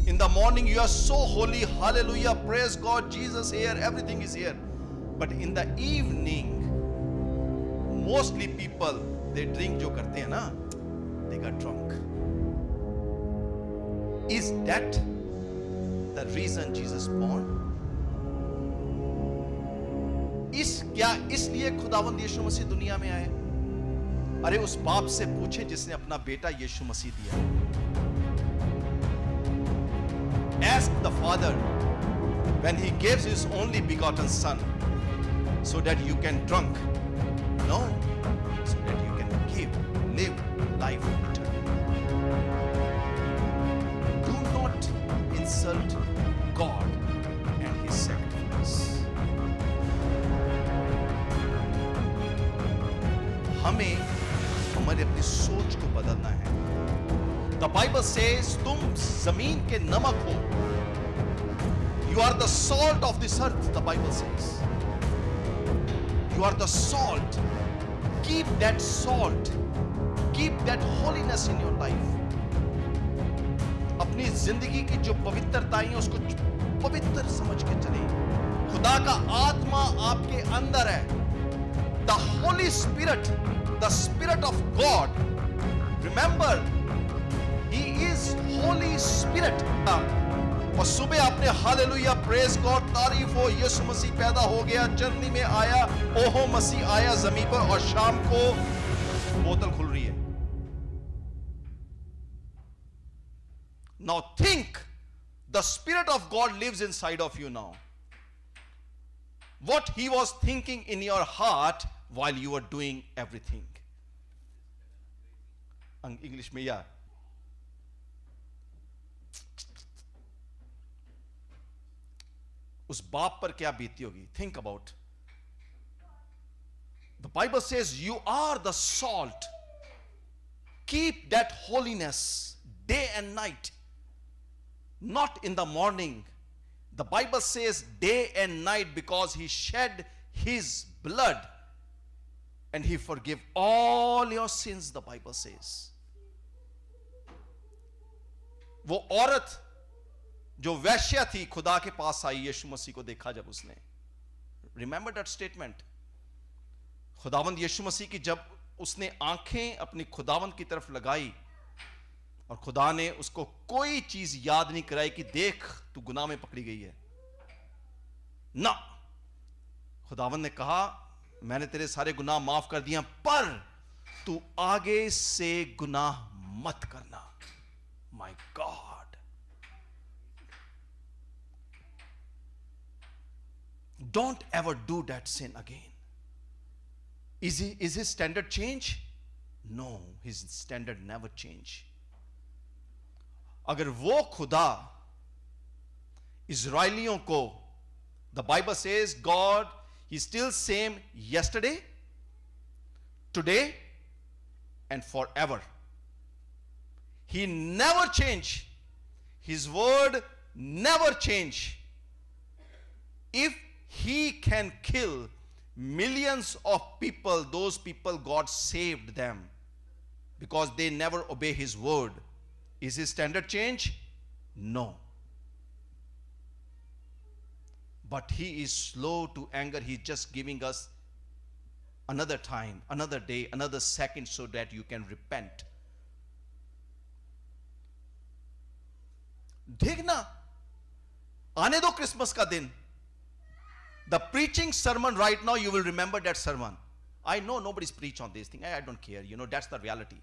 In the morning you are so holy, hallelujah, praise God, Jesus here, everything is here. But in the evening, mostly people, they drink जो करते हैं ना, they got drunk. Is that the reason Jesus born? क्या इसलिए खुदावंद यीशु मसीह दुनिया में आए? अरे उस बाप से पूछे जिसने अपना बेटा यीशु मसीह दिया. Ask the Father when He gives His only begotten Son, so that you can drunk. No, so that you can live life eternal. Do not insult God and His sacrifice. हमें हमारे अपनी सोच को बदलना है. The Bible says तुम जमीन के नमक हो. You are the salt of this earth, the Bible says. You are the salt. Keep that salt. Keep that holiness in your life. अपनी जिंदगी की जो पवित्रताएं हैं उसको पवित्र समझ के चले. खुदा का आत्मा आपके अंदर है. The Holy Spirit, the Spirit of God. Remember, He is Holy Spirit. और सुबह आपने हालेलुया प्रेज गॉड तारीफ हो यीशु मसीह पैदा हो गया, जर्नी में आया, ओहो मसीह आया जमीन पर, और शाम को बोतल खुल रही है. Now think, the Spirit of God lives inside of you now. What He was thinking in your heart while you were doing everything. English में या उस बाप पर क्या बीती होगी? Think about. The Bible says you are the salt. Keep that holiness day and night. Not in the morning. The Bible says day and night because He shed His blood and He forgive all your sins, the Bible says. वो औरत जो वैश्या थी खुदा के पास आई यीशु मसीह को देखा जब उसने. Remember that statement. खुदावंद यीशु मसीह की जब उसने आंखें अपनी खुदावंद की तरफ लगाई और खुदा ने उसको कोई चीज याद नहीं कराई कि देख तू गुनाह में पकड़ी गई है ना. खुदावंद ने कहा मैंने तेरे सारे गुनाह माफ कर दिया, पर तू आगे से गुनाह मत करना. My God. Don't ever do that sin again. Is his standard change? No, his standard never change. अगर वो खुदा इज़राइलियों को, the Bible says God, He's still same yesterday, today, and forever. He never change. His word never change. If He can kill millions of people, those people God saved them because they never obey His word. Is His standard change? No. But He is slow to anger. He's just giving us another time, another day, another second so that you can repent. देखना, आने दो Christmas का दिन. The preaching sermon right now, you will remember that sermon. I know nobody's preach on this thing. I don't care. You know, that's the reality.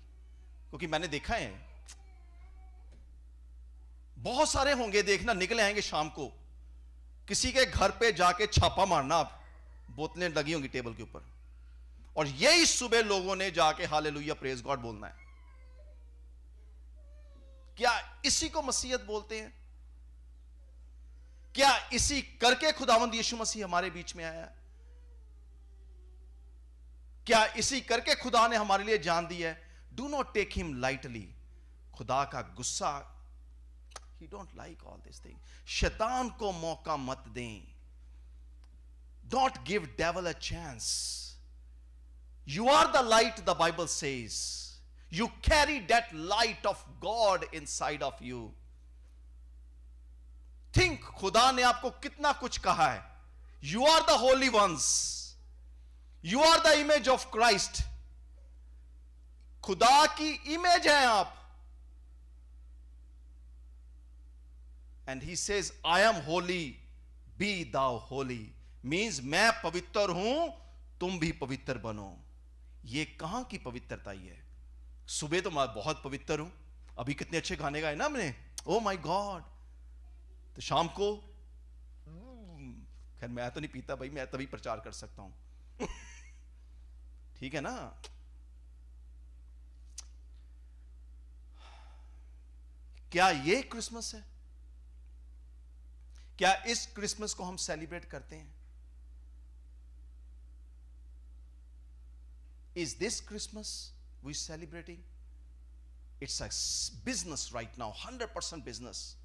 क्योंकि मैंने देखा है, बहुत सारे होंगे देखना, निकले आएंगे शाम को, किसी के घर पे जाके छापा मारना, आप बोतलें लगी होंगी टेबल के ऊपर, और यही सुबह लोगों ने जाके हालेलुया प्रेज गॉड बोलना है. क्या इसी को मसीहत बोलते हैं? क्या इसी करके खुदावंद यीशु मसीह हमारे बीच में आया? क्या इसी करके खुदा ने हमारे लिए जान दी है? Do not take him lightly. खुदा का गुस्सा, he don't like all this thing. शैतान को मौका मत दें. Don't give devil a chance. You are the light, the Bible says. You carry that light of God inside of you. Think खुदा ने आपको कितना कुछ कहा है. You are the holy ones, you are the image of Christ. खुदा की image है आप. And he says I am holy, be thou holy. Means मैं पवित्र हूं, तुम भी पवित्र बनो. ये कहां की पवित्रता ये है? सुबह तो मैं बहुत पवित्र हूं, अभी कितने अच्छे गाने गाए ना हमने, ओ माय गॉड. तो शाम को, खैर मैं तो नहीं पीता भाई, मैं तभी प्रचार कर सकता हूं. ठीक है ना. क्या ये क्रिसमस है? क्या इस क्रिसमस को हम सेलिब्रेट करते हैं? Is this Christmas we celebrating? It's a business right now, 100% business.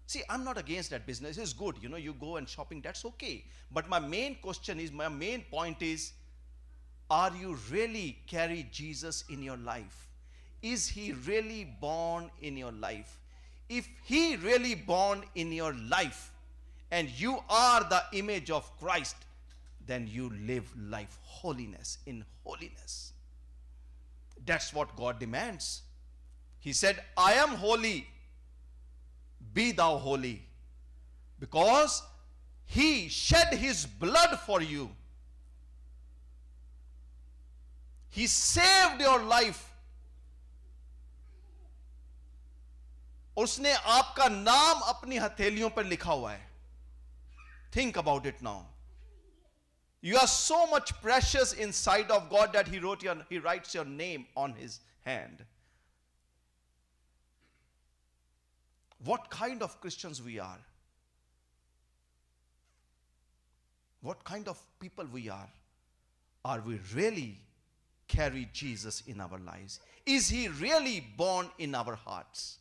See, I'm not against that business. It's good, you know, you go and shopping, that's okay. But my main question is, my main point is, are you really carry Jesus in your life? Is he really born in your life? If he really born in your life and you are the image of Christ, then you live life holiness, in holiness. That's what God demands. He said, I am holy, be thou holy, because he shed his blood for you. He saved your life. उसने आपका नाम अपनी हथेलियों पर लिखा हुआ है. Think about it now. You are so much precious inside of God that he writes your name on his hand. What kind of Christians we are? What kind of people we are? Are we really carry Jesus in our lives? Is he really born in our hearts?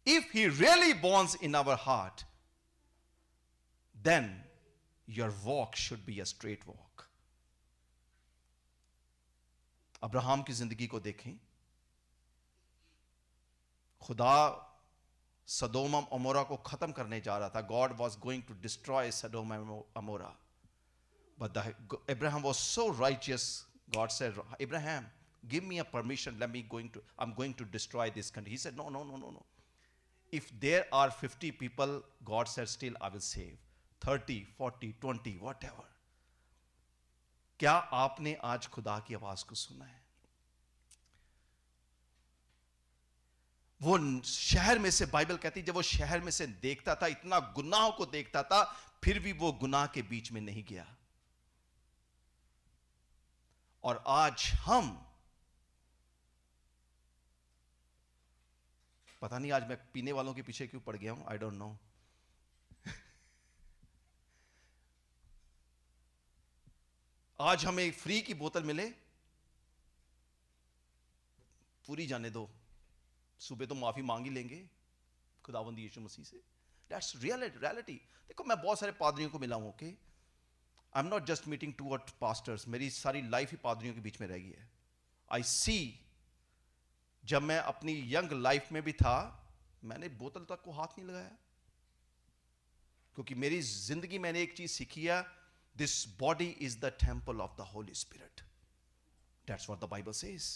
If he really borns in our heart, then your walk should be a straight walk. Abraham की जिंदगी को देखें. खुदा सदोम और अमोरा को खत्म करने जा रहा था. God was going to destroy Sodom and Amorah. But Abraham was so righteous. God said, Abraham, give me a permission. I'm going to destroy this country. He said, no. If there are 50 people, God said, still I will save. 30, 40, 20, whatever. क्या आपने आज खुदा की आवाज को सुना है? वो शहर में से, बाइबल कहती है, जब वो शहर में से देखता था, इतना गुनाह को देखता था, फिर भी वो गुनाह के बीच में नहीं गया. और आज हम, पता नहीं आज मैं पीने वालों के पीछे क्यों पड़ गया हूं, आई डोंट नो. आज हमें फ्री की बोतल मिले, पूरी जाने दो. सुबह तो माफी मांग ही लेंगे खुदावंद यीशु मसीह से. That's reality. देखो, मैं बहुत सारे पादरियों को मिला हूं. Okay, I am not just meeting two or pastors. मेरी सारी लाइफ ही पादरियों के बीच में रह गई है. आई सी, जब मैं अपनी यंग लाइफ में भी था, मैंने बोतल तक को हाथ नहीं लगाया, क्योंकि मेरी जिंदगी मैंने एक चीज सीखी है. This body is the temple of the Holy Spirit. That's what the Bible says.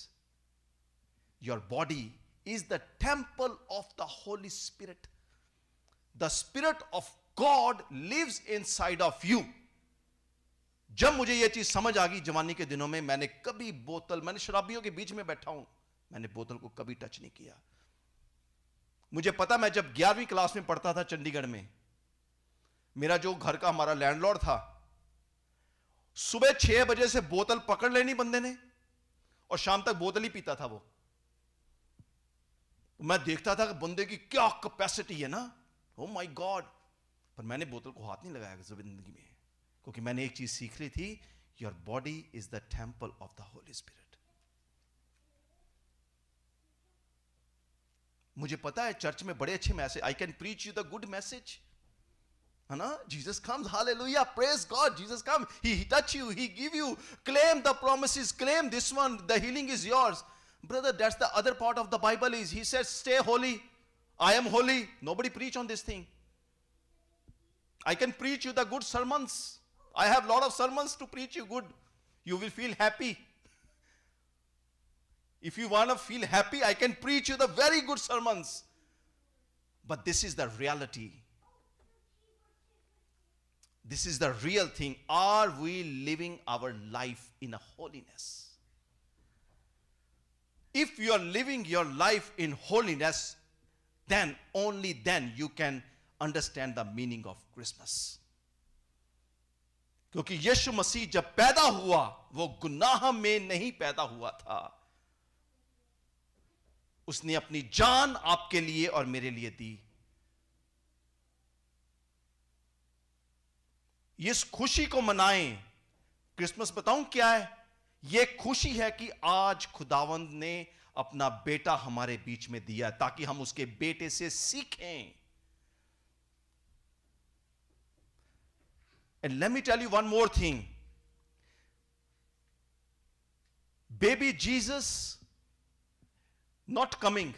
Your body is the temple of the Holy Spirit. The Spirit of God lives inside of you. जब मुझे यह चीज समझ आ गई जवानी के दिनों में, मैंने कभी बोतल, मैंने शराबियों के बीच में बैठा हूं, मैंने बोतल को कभी टच नहीं किया. मुझे पता, मैं जब 11वीं क्लास में पढ़ता था चंडीगढ़ में, मेरा जो घर का हमारा लैंडलॉर्ड था, सुबह 6 बजे से बोतल पकड़ लेनी बंदे ने, और शाम तक बोतल ही पीता था वो. मैं देखता था कि बंदे की क्या कैपेसिटी है ना, ओ माय गॉड. पर मैंने बोतल को हाथ नहीं लगाया जिंदगी में, क्योंकि मैंने एक चीज सीख ली थी, your body is the temple of the Holi spirit. मुझे पता है चर्च में बड़े अच्छे message, I can preach you the good message, है ना. Jesus comes, hallelujah, praise God. Jesus comes, he touch you, he give you, claim the promises, claim this one, the healing is yours. Brother, that's the other part of the Bible is, he says stay holy. I am holy. Nobody preach on this thing. I can preach you the good sermons. I have lot of sermons to preach you good. You will feel happy. If you want to feel happy, I can preach you the very good sermons. But this is the reality. This is the real thing. Are we living our life in a holiness? If you are living your life in holiness, then only then you can understand the meaning of Christmas. क्योंकि यीशु मसीह जब पैदा हुआ वो गुनाह में नहीं पैदा हुआ था. उसने अपनी जान आपके लिए और मेरे लिए दी. इस खुशी को मनाएं. क्रिसमस बताऊं क्या है? यह खुशी है कि आज खुदावंद ने अपना बेटा हमारे बीच में दिया ताकि हम उसके बेटे से सीखें. And let me tell you one more thing. Baby Jesus not coming.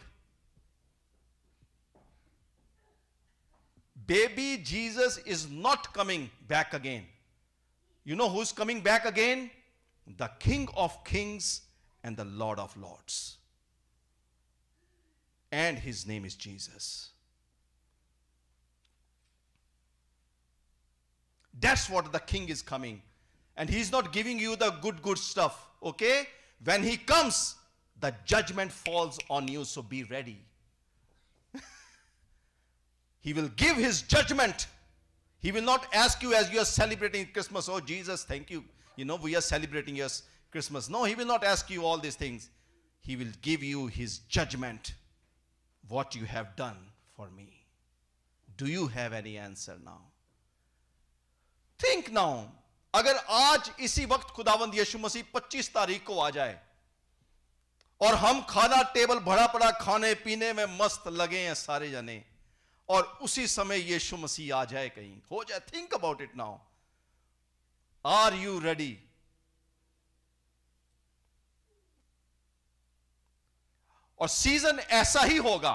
Baby Jesus is not coming back again. You know who's coming back again? The King of Kings and the Lord of Lords. And his name is Jesus. That's what the king is coming. And he's not giving you the good stuff. Okay? When he comes, the judgment falls on you, so be ready. He will give his judgment. He will not ask you as you are celebrating Christmas, oh Jesus, thank you. You know, we are celebrating your Christmas. No, he will not ask you all these things. He will give you his judgment. What you have done for me. Do you have any answer now? Think now. अगर आज इसी वक्त खुदावंद यीशु मसीह 25 तारीख को आ जाए और हम खाना टेबल भरा पड़ा खाने पीने में मस्त लगे हैं सारे जने और उसी समय यीशु मसीह आ जाए कहीं हो जाए. Think about it now. Are you ready? और सीजन ऐसा ही होगा.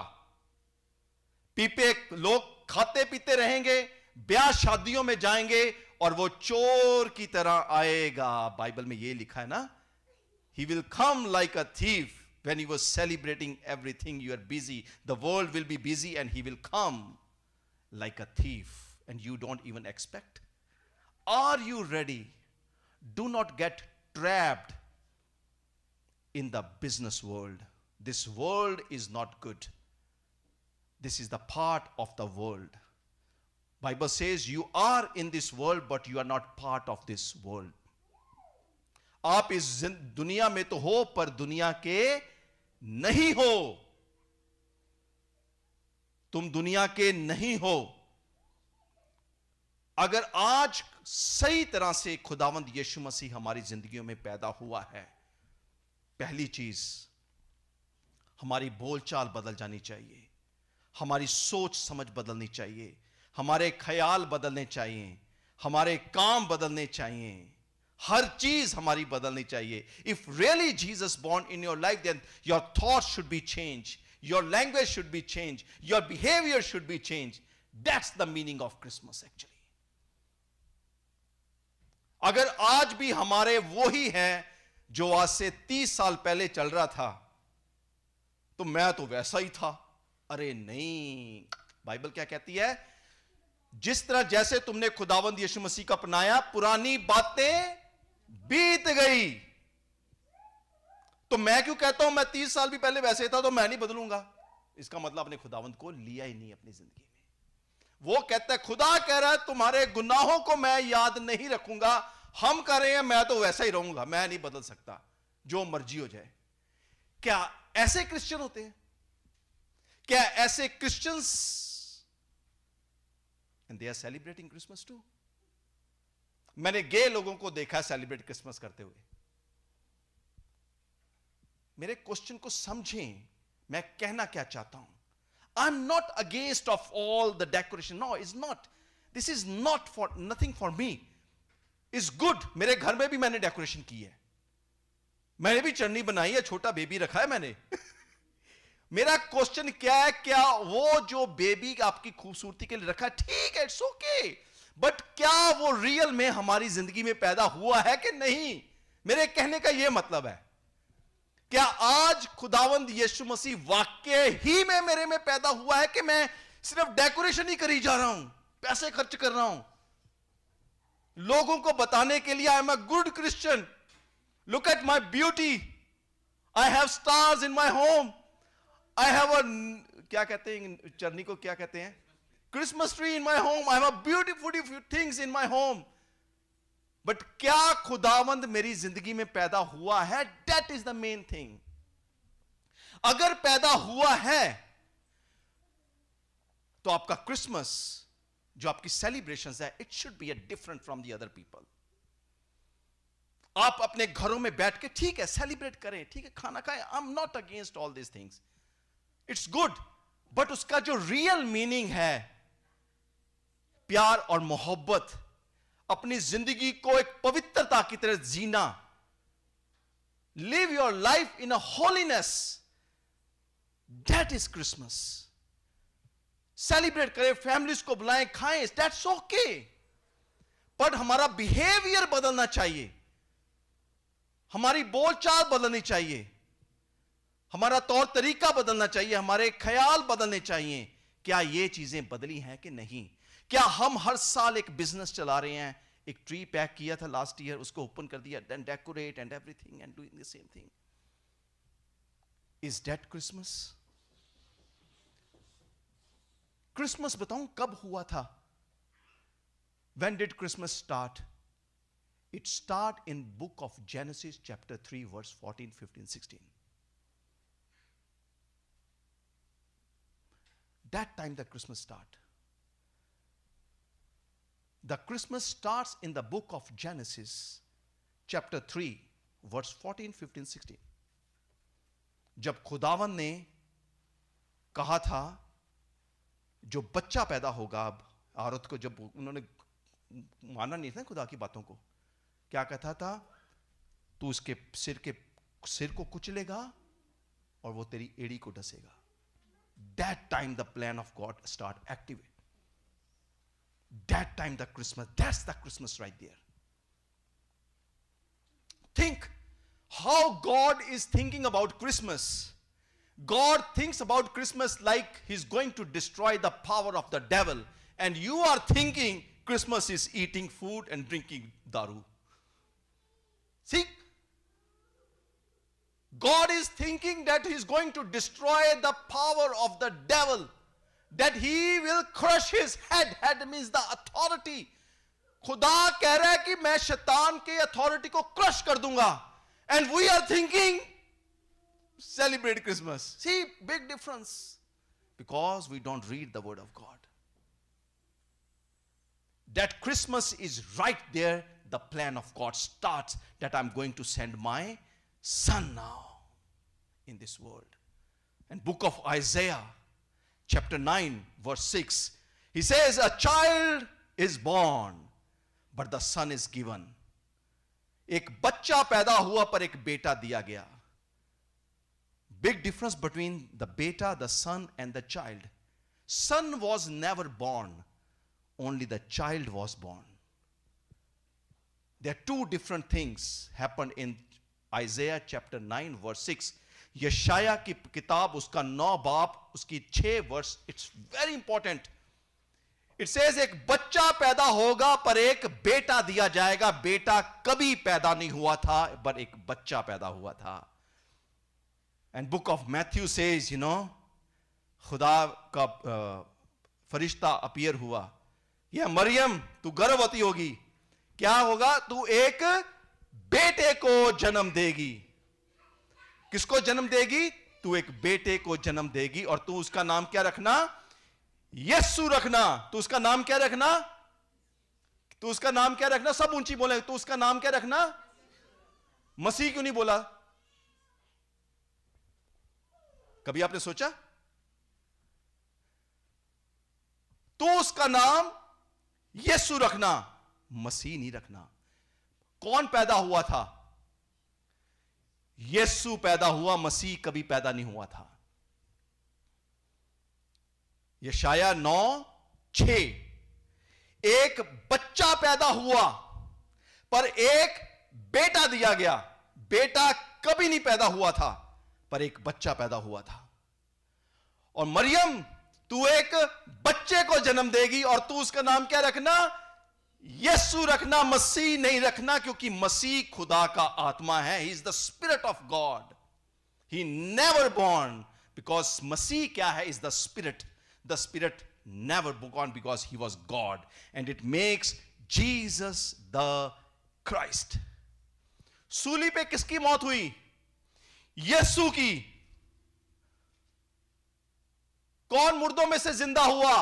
पीपे लोग खाते पीते रहेंगे, ब्याह शादियों में जाएंगे और वो चोर की तरह आएगा. बाइबल में ये लिखा है ना, he will come like a thief. When you were celebrating everything, you are busy. The world will be busy and he will come like a thief and you don't even expect. Are you ready? Do not get trapped in the business world. This world is not good. This is the part of the world. Bible says you are in this world but you are not part of this world. आप इस दुनिया में तो हो पर दुनिया के नहीं हो. तुम दुनिया के नहीं हो. अगर आज सही तरह से खुदावंद यीशु मसीह हमारी जिंदगियों में पैदा हुआ है, पहली चीज हमारी बोलचाल बदल जानी चाहिए, हमारी सोच समझ बदलनी चाहिए, हमारे ख्याल बदलने चाहिए, हमारे काम बदलने चाहिए, हर चीज हमारी बदलनी चाहिए. If really Jesus born in your life, then your thoughts should be changed, your language should be changed, your behavior should be changed. That's the meaning of Christmas actually. अगर आज भी हमारे वो ही हैं जो आज से 30 साल पहले चल रहा था, तो मैं तो वैसा ही था. अरे नहीं, बाइबल क्या कहती है? जिस तरह जैसे तुमने खुदावंद यीशु मसीह का अपनाया, पुरानी बातें बीत गई. तो मैं क्यों कहता हूं मैं 30 साल भी पहले वैसे था तो मैं नहीं बदलूंगा? इसका मतलब अपने खुदावंद को लिया ही नहीं अपनी जिंदगी में. वो कहता है, खुदा कह रहा है तुम्हारे गुनाहों को मैं याद नहीं रखूंगा. हम कह रहे हैं मैं तो वैसा ही रहूंगा, मैं नहीं बदल सकता, जो मर्जी हो जाए. क्या ऐसे क्रिश्चियन होते हैं? क्या ऐसे Christians and they are celebrating Christmas too? मैंने गे लोगों को देखा सेलिब्रेट क्रिसमस करते हुए. मेरे क्वेश्चन को समझें, मैं कहना क्या चाहता हूं. I'm not against of all the decoration. No, it's not. This is not for nothing for me. It's good. मेरे घर में भी मैंने डेकोरेशन की है, मैंने भी चटनी बनाई है, छोटा बेबी रखा है मैंने. मेरा क्वेश्चन क्या है, क्या वो जो बेबी आपकी खूबसूरती के लिए रखा है, ठीक है, इट्स ओके, बट क्या वो रियल में हमारी जिंदगी में पैदा हुआ है कि नहीं? मेरे कहने का यह मतलब है, क्या आज खुदावंद यीशु मसीह वाकई ही में मेरे में पैदा हुआ है कि मैं सिर्फ डेकोरेशन ही करी जा रहा हूं, पैसे खर्च कर रहा हूं लोगों को बताने के लिए I am a good Christian, look at my beauty, I have stars in my home, I have a, क्या कहते हैं चरनी को, क्या कहते हैं, Christmas tree in my home, I have a beautiful things in my home, but क्या खुदावंद मेरी जिंदगी में पैदा हुआ है? That is the main thing. अगर पैदा हुआ है तो आपका क्रिसमस जो आपकी सेलिब्रेशंस है, it should be different from the other people. आप अपने घरों में बैठ के ठीक है सेलिब्रेट करें, ठीक है खाना खाएं, आई am not against all this things, it's good, but उसका जो रियल मीनिंग है, प्यार और मोहब्बत, अपनी जिंदगी को एक पवित्रता की तरह जीना, live your life in a holiness, that is Christmas. Celebrate करें, फैमिलीज को बुलाएं, खाएं, दैट्स ओके, बट हमारा बिहेवियर बदलना चाहिए, हमारी बोलचाल बदलनी चाहिए, हमारा तौर तरीका बदलना चाहिए, हमारे ख्याल बदलने चाहिए। क्या ये चीजें बदली हैं कि नहीं? क्या हम हर साल एक बिजनेस चला रहे हैं, एक ट्री पैक किया था लास्ट ईयर, उसको ओपन कर दिया, then decorate and everything and doing the same thing, is that Christmas? Christmas बताऊं कब हुआ था? When did Christmas start? It start in book of Genesis chapter 3 verse 14, 15, 16. That time the Christmas start. The Christmas starts in the book of Genesis chapter 3 verse 14, 15, 16. जब खुदावन ने कहा था जो बच्चा पैदा होगा, अब औरत को जब उन्होंने माना नहीं था खुदा की बातों को, क्या कहता था? तू उसके सिर को कुचलेगा और वो तेरी एड़ी को डसेगा। That time the plan of God start activate. That time the Christmas, that's the Christmas right there. Think how God is thinking about Christmas. God thinks about Christmas like he's going to destroy the power of the devil, and you are thinking Christmas is eating food and drinking daru. See, God is thinking that he's going to destroy the power of the devil, that he will crush his head. Head means the authority. खुदा कह रहा है कि मैं शैतान के authority को crush कर दूंगा, and we are thinking celebrate Christmas. See, big difference, because we don't read the word of God. That Christmas is right there, the plan of God starts, that I'm going to send my son now in this world. And book of Isaiah chapter 9 verse 6, he says, a child is born but the son is given. एक बच्चा पैदा हुआ पर एक बेटा दिया गया. Big difference between the beta, the son, and the child. Son was never born, only the child was born. There are two different things happened in Isaiah chapter 9 verse 6. यशाया की किताब उसका 9 बाब उसकी 6 वर्ष, it's very important. It says एक बच्चा पैदा होगा पर एक बेटा दिया जाएगा. बेटा कभी पैदा नहीं हुआ था, पर एक बच्चा पैदा हुआ था. And book of Matthew says, खुदा का फरिश्ता अपीयर हुआ, यह मरियम तू गर्भवती होगी, क्या होगा? तू एक बेटे को जन्म देगी. किसको जन्म देगी? तू एक बेटे को जन्म देगी, और तू उसका नाम क्या रखना? यीशु रखना. तू उसका नाम क्या रखना? तू उसका नाम क्या रखना? सब ऊंची बोले. तू उसका नाम क्या रखना? मसीह क्यों नहीं बोला? कभी आपने सोचा? तो उसका नाम यीशु रखना, मसीह नहीं रखना. कौन पैदा हुआ था? यीशु पैदा हुआ, मसीह कभी पैदा नहीं हुआ था. यशाया 9:6, एक बच्चा पैदा हुआ पर एक बेटा दिया गया। बेटा कभी नहीं पैदा हुआ था, पर एक बच्चा पैदा हुआ था। और मरियम, तू एक बच्चे को जन्म देगी और तू उसका नाम क्या रखना? यीशु रखना, मसीह नहीं रखना, क्योंकि मसीह खुदा का आत्मा है। He is the spirit of God. He never born, because मसीह क्या है? Is the spirit. The spirit never born because he was God, and it makes Jesus the Christ. सूली पे किसकी मौत हुई? यीशु की। कौन मुर्दों में से जिंदा हुआ?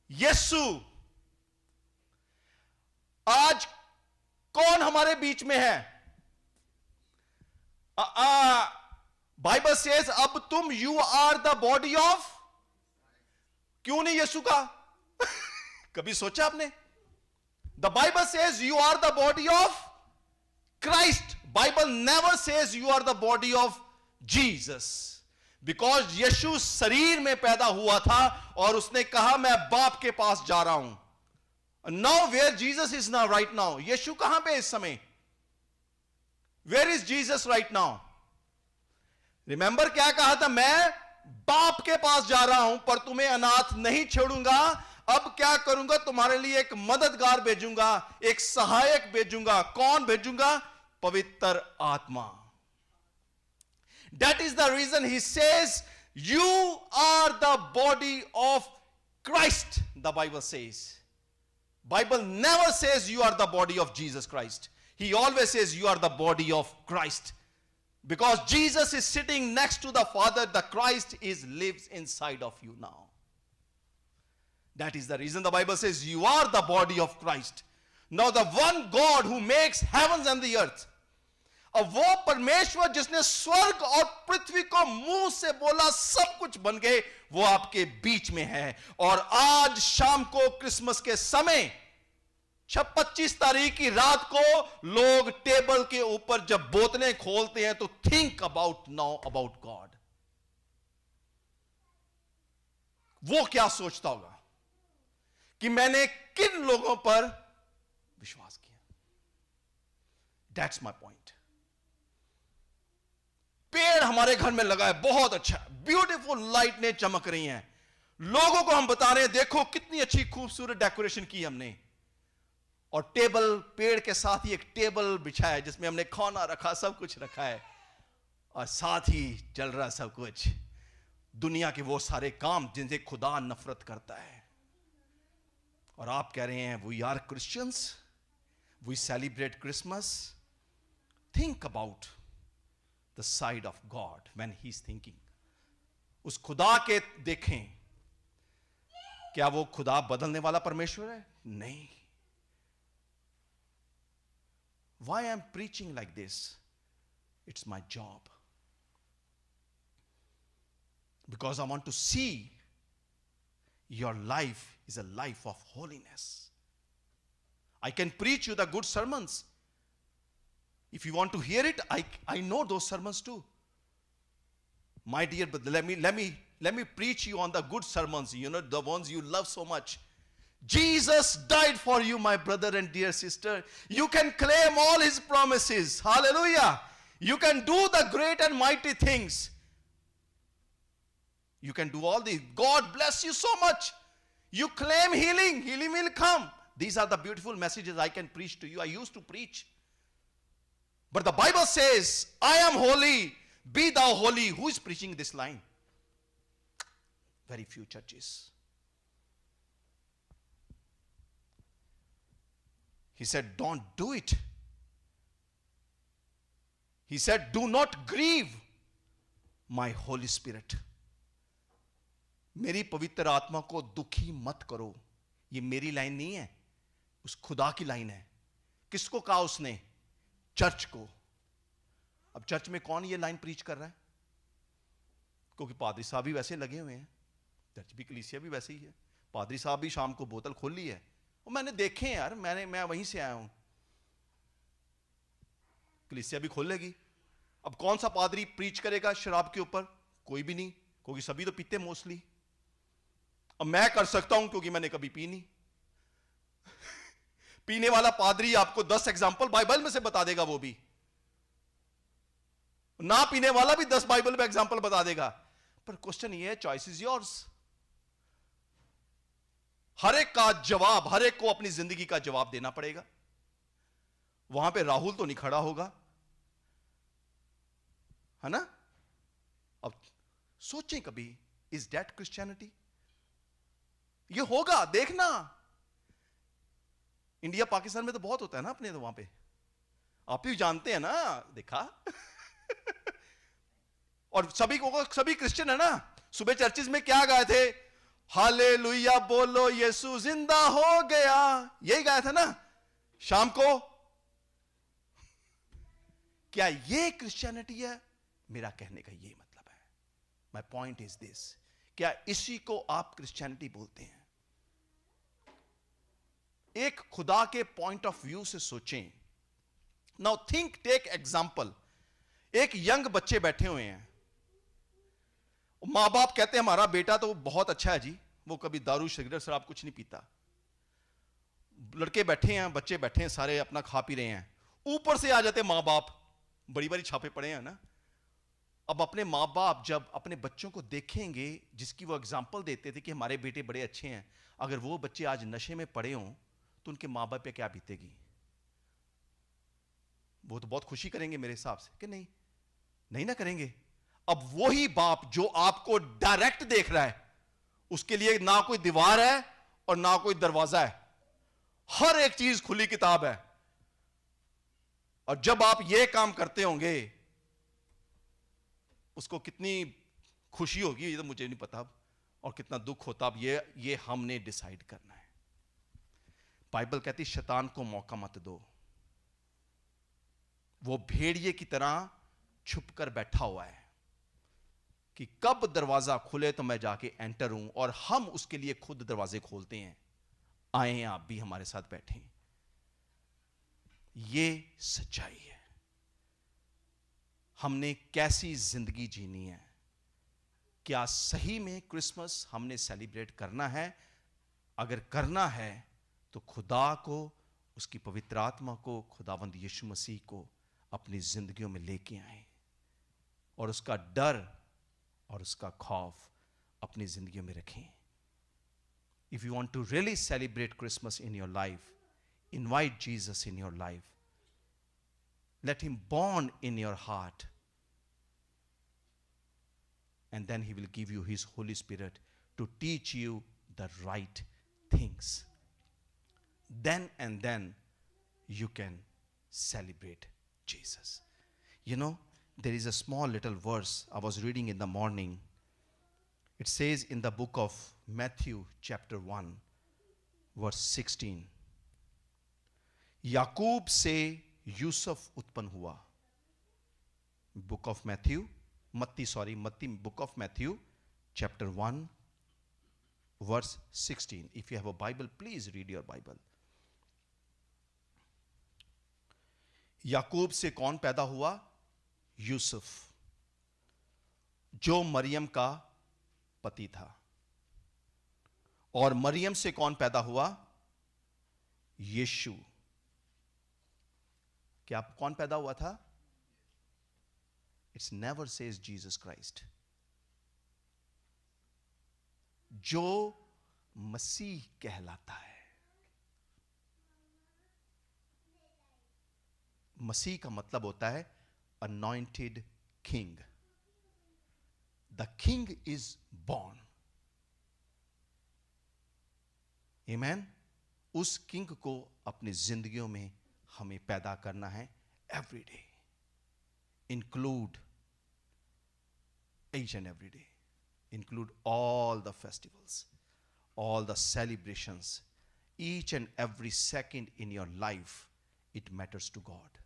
यीशु। आज कौन हमारे बीच में है? बाइबल सेज अब तुम you are the body of. क्यों नहीं यीशु का? कभी सोचा आपने? The Bible says you are the body of Christ. Bible never says you are the body of Jesus, because यीशु शरीर में पैदा हुआ था और उसने कहा मैं बाप के पास जा रहा हूं। Now where Jesus is now right now? यीशु कहां पे इस समय? Where is Jesus right now? Remember क्या कहा था? मैं बाप के पास जा रहा हूं, पर तुम्हें अनाथ नहीं छोड़ूंगा। अब क्या करूंगा? तुम्हारे लिए एक मददगार भेजूंगा, एक सहायक भेजूंगा। कौन भेजूंगा? पवित्र आत्मा। That is the reason he says you are the body of Christ. The Bible says. Bible never says you are the body of Jesus Christ. He always says you are the body of Christ. Because Jesus is sitting next to the Father, the Christ lives inside of you now. That is the reason the Bible says you are the body of Christ. Now the one God who makes heavens and the earth, अब वो परमेश्वर जिसने स्वर्ग और पृथ्वी को मुंह से बोला सब कुछ बन गए, वो आपके बीच में है। और आज शाम को क्रिसमस के समय 25 तारीख की रात को लोग टेबल के ऊपर जब बोतलें खोलते हैं तो think about now about God. वो क्या सोचता होगा कि मैंने किन लोगों पर विश्वास किया? That's my point. पेड़ हमारे घर में लगा है, बहुत अच्छा, ब्यूटीफुल लाइटें चमक रही हैं। लोगों को हम बता रहे हैं देखो कितनी अच्छी खूबसूरत डेकोरेशन की हमने। और टेबल, पेड़ के साथ ही एक टेबल बिछाया है जिसमें हमने खाना रखा, सब कुछ रखा है, और साथ ही चल रहा सब कुछ दुनिया के वो सारे काम जिनसे खुदा नफरत करता है। और आप कह रहे हैं we are Christians, we celebrate Christmas. Think about the side of God when he's thinking. उस खुदा के देखें, क्या वो खुदा बदलने वाला परमेश्वर है? नहीं। Why I'm preaching like this? It's my job. Because I want to see your life is a life of holiness. I can preach you the good sermons. If you want to hear it, I know those sermons too. My dear, but let me preach you on the good sermons, you know, the ones you love so much. Jesus died for you, my brother and dear sister. You can claim all his promises. Hallelujah. You can do the great and mighty things. You can do all these. God bless you so much. You claim healing. Healing will come. These are the beautiful messages I can preach to you. I used to preach. But the Bible says, I am holy, be thou holy. Who is preaching this line? Very few churches. He said, don't do it. He said, do not grieve my Holy Spirit. मेरी पवित्र आत्मा को दुखी मत करो. ये मेरी line नहीं है, उस खुदा की लाइन है. किसको कहा उसने? चर्च को. अब चर्च में कौन ये लाइन प्रीच कर रहा है? क्योंकि पादरी साहब भी वैसे लगे हुए हैं, चर्च भी, कलीसिया भी वैसे ही है. पादरी साहब भी शाम को बोतल खोल ली है, और मैंने देखे हैं यार, मैं वहीं से आया हूं. कलीसिया भी खोल लेगी. अब कौन सा पादरी प्रीच करेगा शराब के ऊपर? कोई भी नहीं, क्योंकि सभी तो पीते मोस्टली. अब मैं कर सकता हूं क्योंकि मैंने कभी पी नहीं। पीने वाला पादरी आपको 10 एग्जाम्पल बाइबल में से बता देगा, वो भी ना पीने वाला भी 10 बाइबल में एग्जाम्पल बता देगा। पर क्वेश्चन ये है, चॉइस इज योर्स। हर एक का जवाब, हर एक को अपनी जिंदगी का जवाब देना पड़ेगा। वहां पे राहुल तो नहीं खड़ा होगा, है ना? अब सोचें कभी, इज दैट क्रिश्चियनिटी? ये होगा, देखना। इंडिया पाकिस्तान में तो बहुत होता है ना अपने, तो वहां पे आप भी जानते हैं ना, देखा। और सभी क्रिश्चियन है ना। सुबह चर्चिस में क्या गाए थे? हालेलुया बोलो यीशु जिंदा हो गया, यही गाया था ना शाम को। क्या ये क्रिश्चियनिटी है? मेरा कहने का यही मतलब है। माय पॉइंट इज दिस, क्या इसी को आप क्रिश्चियनिटी बोलते हैं? एक खुदा के पॉइंट ऑफ व्यू से सोचें। Now think, take example. एक यंग बच्चे बैठे हुए हैं, मां बाप कहते हैं हमारा बेटा तो बहुत अच्छा है जी, वो कभी दारू सिगरेट शराब कुछ नहीं पीता। लड़के बैठे हैं, बच्चे बैठे हैं, सारे अपना खा पी रहे हैं। ऊपर से आ जाते मां बाप, बड़ी बड़ी छापे पड़े हैं ना। अब अपने मां बाप जब अपने बच्चों को देखेंगे, जिसकी वो एग्जाम्पल देते थे कि हमारे बेटे बड़े अच्छे हैं, अगर वो बच्चे आज नशे में पड़े हों तो उनके मां बाप पे क्या बीतेगी? वो तो बहुत खुशी करेंगे मेरे हिसाब से, कि नहीं? नहीं ना करेंगे। अब वही बाप जो आपको डायरेक्ट देख रहा है, उसके लिए ना कोई दीवार है और ना कोई दरवाजा है, हर एक चीज खुली किताब है। और जब आप ये काम करते होंगे, उसको कितनी खुशी होगी ये तो मुझे नहीं पता, और कितना दुख होता। अब ये हमने डिसाइड करना है। बाइबल कहती शैतान को मौका मत दो। वो भेड़िए की तरह छुपकर बैठा हुआ है कि कब दरवाजा खुले तो मैं जाके एंटर हूं, और हम उसके लिए खुद दरवाजे खोलते हैं। आए आप भी हमारे साथ बैठे। ये सच्चाई है। हमने कैसी जिंदगी जीनी है? क्या सही में क्रिसमस हमने सेलिब्रेट करना है? अगर करना है तो खुदा को, उसकी पवित्र आत्मा को, खुदावंद यीशु मसीह को अपनी जिंदगियों में लेके आए, और उसका डर और उसका खौफ अपनी जिंदगियों में रखें। If you want to really celebrate Christmas in your life, invite Jesus in your life. Let him born in your heart. And then he will give you his Holy Spirit to teach you the right things. Then and then you can celebrate Jesus. You know, there is a small little verse I was reading in the morning. It says in the book of Matthew chapter 1 verse 16, याकूब से यूसुफ उत्पन्न हुआ। Book of Matthew, मत्ती book of Matthew chapter 1 verse 16. If you have a Bible, please read your Bible. याकूब से कौन पैदा हुआ? यूसुफ, जो मरियम का पति था। और मरियम से कौन पैदा हुआ? यीशु। क्या कौन पैदा हुआ था? It's never says Jesus Christ. जो मसीह कहलाता है। मसीह का मतलब होता है anointed king. The king is born. Amen. उस किंग को अपनी जिंदगियों में हमें पैदा करना है every day. Include each and every day. Include all the festivals, all the celebrations, each and every second in your life. It matters to God.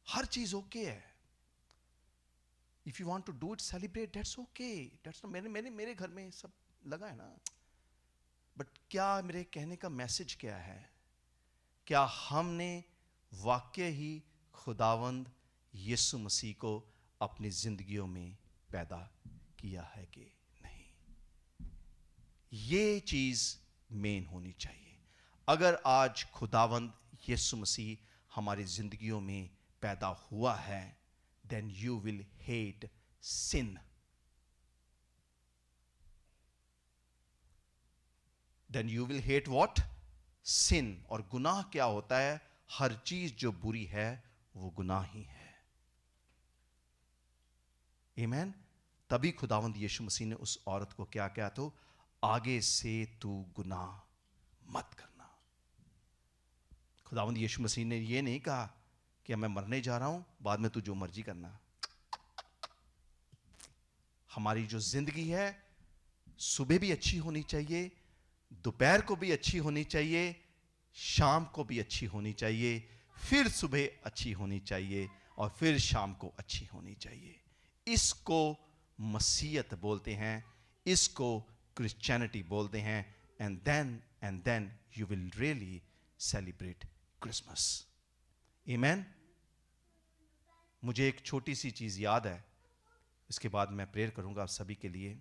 हर चीज okay है। If you want to do it, celebrate, that's okay. That's not, मेरे घर में सब लगा है ना। But क्या मेरे कहने का मैसेज क्या है? क्या हमने वाकई ही खुदावंद यीशु मसीह को अपनी जिंदगियों में पैदा किया है कि नहीं? ये चीज मेन होनी चाहिए। अगर आज खुदावंद यीशु मसीह हमारी जिंदगियों में पैदा हुआ है, then you will hate sin. Then you will hate what? Sin. और गुनाह क्या होता है? हर चीज जो बुरी है वो गुनाह ही है। आमीन। तभी खुदावंद यीशु मसीह ने उस औरत को क्या कहा? तो आगे से तू गुनाह मत करना। खुदावंद यीशु मसीह ने यह नहीं कहा कि मैं मरने जा रहा हूं, बाद में तू जो मर्जी करना। हमारी जो जिंदगी है सुबह भी अच्छी होनी चाहिए, दोपहर को भी अच्छी होनी चाहिए, शाम को भी अच्छी होनी चाहिए, फिर सुबह अच्छी होनी चाहिए और फिर शाम को अच्छी होनी चाहिए। इसको मसीहत बोलते हैं, इसको क्रिश्चियनिटी बोलते हैं। And then you will really celebrate Christmas. Amen. मुझे एक छोटी सी चीज याद है, इसके बाद मैं प्रेयर करूंगा आप सभी के लिए।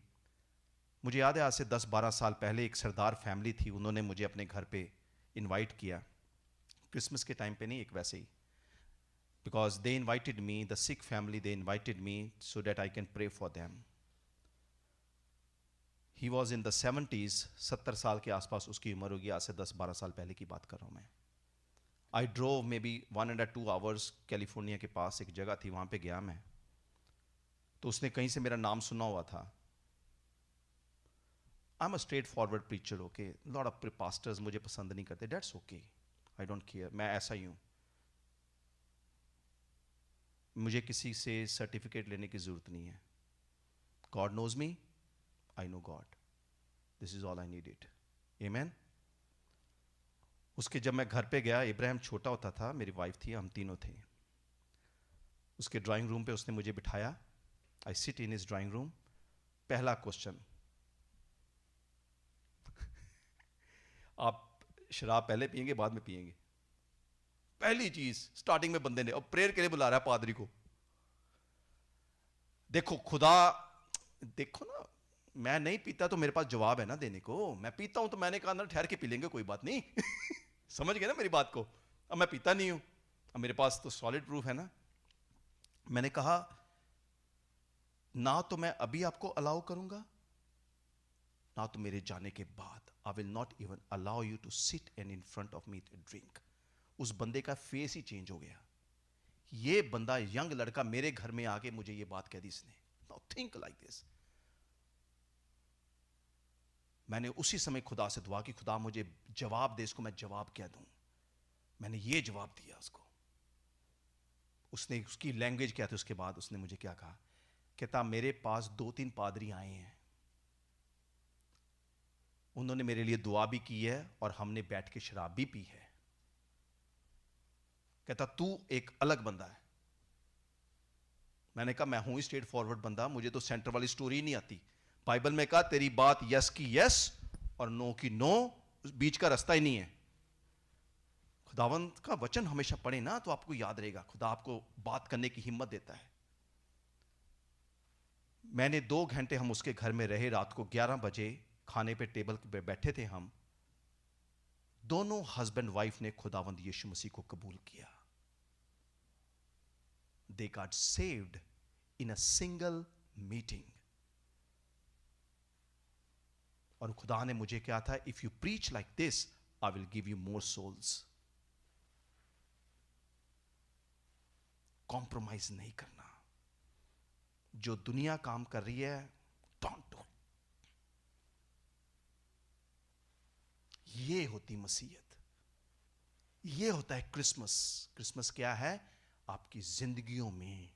मुझे याद है आज से 10-12 साल पहले एक सरदार फैमिली थी, उन्होंने मुझे अपने घर पे इनवाइट किया। क्रिसमस के टाइम पे नहीं, एक वैसे ही, because they invited me, the sick family, they invited me so that I can pray for them. He was in the 70s, 70 साल के आसपास उसकी उम्र होगी। आज से 10-12 साल पहले की बात कर रहा हूं मैं। I drove may be 1.5 hours California के पास एक जगह थी, वहां पे गया मैं। तो उसने कहीं से मेरा नाम सुना हुआ था। I am a straight forward preacher, okay. Lot of pastors मुझे पसंद नहीं करते, that's okay, I don't care, मैं ऐसा ही हूं। मुझे किसी से सर्टिफिकेट लेने की जरूरत नहीं है। God knows me, I know God, this is all I need it. Amen. उसके जब मैं घर पे गया, इब्राहिम छोटा होता था, मेरी वाइफ थी, हम तीनों थे। उसके ड्राइंग रूम पे उसने मुझे बिठाया। I sit in his drawing room. पहला क्वेश्चन, आप शराब पहले पिएंगे बाद में पिएंगे? पहली चीज स्टार्टिंग में बंदे ने, और प्रेयर के लिए बुला रहा है पादरी को। देखो खुदा, देखो ना, मैं नहीं पीता तो मेरे पास जवाब है ना देने को। मैं पीता हूं तो मैंने कहा ना ठहर के पी लेंगे, कोई बात नहीं। समझ गए ना मेरी बात को? अब मैं पीता नहीं हूं, अब मेरे पास तो सॉलिड प्रूफ है ना। मैंने कहा ना तो मैं अभी आपको अलाउ करूंगा, ना तो मेरे जाने के बाद। I will not even allow you to sit and in front of me to drink. उस बंदे का फेस ही चेंज हो गया। ये बंदा, यंग लड़का, मेरे घर में आके मुझे ये बात कह दी इसने। Now think like this. मैंने उसी समय खुदा से दुआ की, खुदा मुझे जवाब दे, इसको मैं जवाब क्या दूं। मैंने ये जवाब दिया उसको। उसने, उसकी लैंग्वेज क्या थी, उसके बाद उसने मुझे क्या कहा, कहता मेरे पास 2-3 पादरी आए हैं, उन्होंने मेरे लिए दुआ भी की है और हमने बैठ के शराब भी पी है। कहता तू एक अलग बंदा है। मैंने कहा मैं हूं स्ट्रेट फॉरवर्ड बंदा, मुझे तो सेंटर वाली स्टोरी नहीं आती। बाइबल में कहा तेरी बात यस की यस और नो की नो, बीच का रास्ता ही नहीं है। खुदावंत का वचन हमेशा पढ़े ना तो आपको याद रहेगा, खुदा आपको बात करने की हिम्मत देता है। मैंने 2 घंटे हम उसके घर में रहे। रात को 11 बजे खाने पे टेबल पे बैठे थे हम दोनों, हस्बैंड वाइफ ने खुदावंद यीशु मसीह को कबूल किया। They got saved in a single meeting. और खुदा ने मुझे क्या था, if you preach like this, I will give you more souls. Compromise नहीं करना। जो दुनिया काम कर रही है, डोंट डू। ये होती मसीहत, ये होता है क्रिसमस। क्रिसमस क्या है? आपकी जिंदगियों में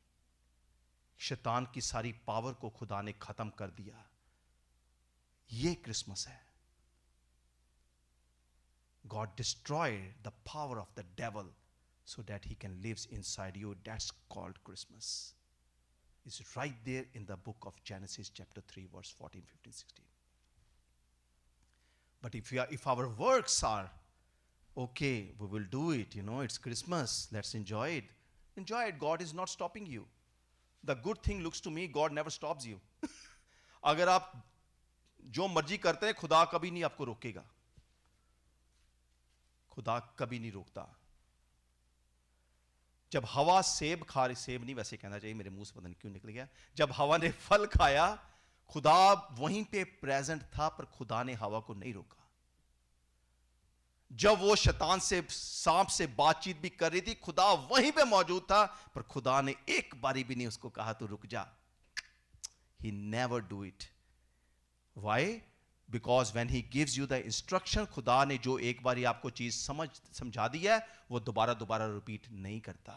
शैतान की सारी पावर को खुदा ने खत्म कर दिया। ये क्रिसमस है। God destroyed the power of the devil so that he can live inside you. That's called Christmas. It's right there in the book of Genesis chapter 3 verse 14, 15, 16. But if our works are okay, we will do it, it's Christmas, let's enjoy it. Enjoy it. God is not stopping you. The good thing looks to me, God never stops you. अगर आप जो मर्जी करते हैं, खुदा कभी नहीं आपको रोकेगा। खुदा कभी नहीं रोकता। जब हवा सेब खा रही, सेब नहीं वैसे कहना चाहिए, मेरे मुंह से पता नहीं क्यों निकल गया, जब हवा ने फल खाया, खुदा वहीं पे प्रेजेंट था, पर खुदा ने हवा को नहीं रोका। जब वो शैतान से, सांप से बातचीत भी कर रही थी, खुदा वहीं पे मौजूद था, पर खुदा ने एक बारी भी नहीं उसको कहा तू रुक जा। He never do it. Why? Because when he gives you the instruction, खुदा ने जो एक बारी आपको चीज समझा दी है, वो दोबारा रिपीट नहीं करता,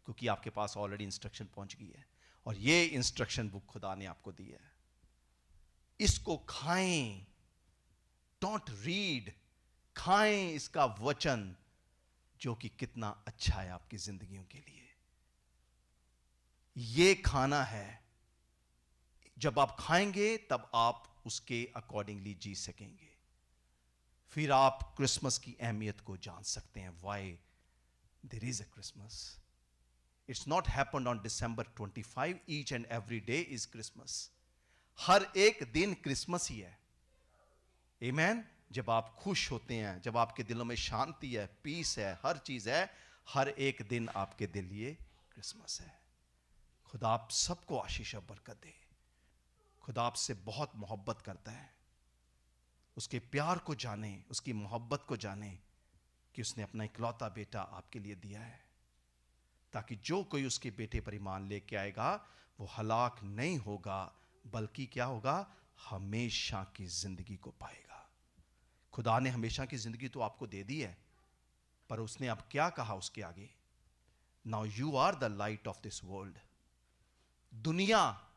क्योंकि आपके पास ऑलरेडी इंस्ट्रक्शन पहुंच गई है। और ये इंस्ट्रक्शन बुक खुदा ने आपको दी है। इसको खाएं, डोंट रीड, खाएं इसका वचन, जो कि कितना अच्छा है आपकी जिंदगियों के लिए। ये खाना है, जब आप खाएंगे तब आप उसके अकॉर्डिंगली जी सकेंगे। फिर आप क्रिसमस की अहमियत को जान सकते हैं। Why there is a Christmas. It's not happened on December 25, each and every day is Christmas. हर एक दिन क्रिसमस ही है। आमीन। जब आप खुश होते हैं, जब आपके दिलों में शांति है, पीस है, हर चीज है, हर एक दिन आपके दिल लिए क्रिसमस है। खुदा आप सबको आशीष और बरकत दे। खुदा आपसे बहुत मोहब्बत करता है। उसके प्यार को जाने, उसकी मोहब्बत को जाने, कि उसने अपना इकलौता बेटा आपके लिए दिया है, ताकि जो कोई उसके बेटे पर ईमान लेके आएगा वो हलाक नहीं होगा, बल्कि क्या होगा, हमेशा की जिंदगी को पाएगा। खुदा ने हमेशा की जिंदगी तो आपको दे दी है, पर उसने अब क्या कहा उसके आगे, now you are the light of this world. दुनिया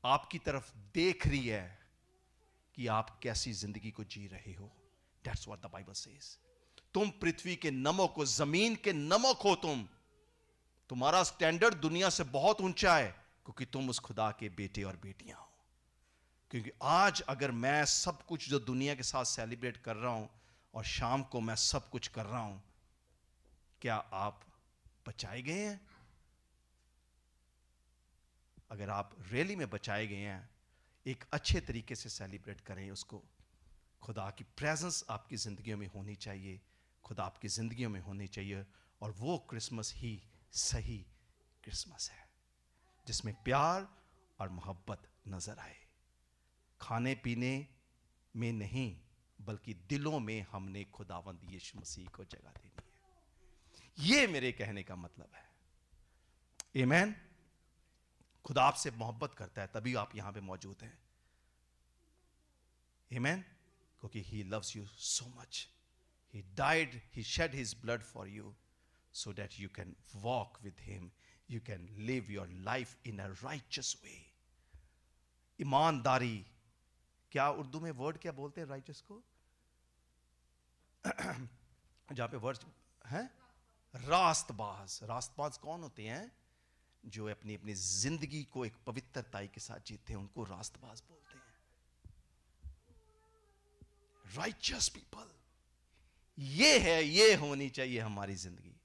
आपकी तरफ देख रही है कि आप कैसी जिंदगी को जी रहे हो। That's what the Bible says. तुम पृथ्वी के नमक हो, जमीन के नमक हो। तुम्हारा स्टैंडर्ड दुनिया से बहुत ऊंचा है, क्योंकि तुम उस खुदा के बेटे और बेटियां हो। क्योंकि आज अगर मैं सब कुछ जो दुनिया के साथ सेलिब्रेट कर रहा हूं, और शाम को मैं सब कुछ कर रहा हूं, क्या आप बचाए गए हैं? अगर आप रैली में बचाए गए हैं, एक अच्छे तरीके से सेलिब्रेट करें उसको। खुदा की प्रेजेंस आपकी जिंदगियों में होनी चाहिए, खुदा आपकी जिंदगियों में होनी चाहिए, और वो क्रिसमस ही सही क्रिसमस है, जिसमें प्यार और मोहब्बत नजर आए। खाने पीने में नहीं, बल्कि दिलों में हमने खुदावंद यीशु मसीह को जगह देनी है। ये मेरे कहने का मतलब है। आमीन। खुदा आपसे मोहब्बत करता है, तभी आप यहां पे मौजूद हैं। आमीन। क्योंकि he loves you so much. He died, he shed his blood for you, so that you can walk with him, you can live your life in a righteous way. ईमानदारी, क्या उर्दू में वर्ड क्या बोलते हैं righteous को? जहां पे word है रास्तबाज। रास्तबाज कौन होते हैं? जो अपनी अपनी जिंदगी को एक पवित्रताई के साथ जीते हैं, उनको रास्तबाज बोलते हैं। राइचस पीपल, ये है, ये होनी चाहिए हमारी जिंदगी।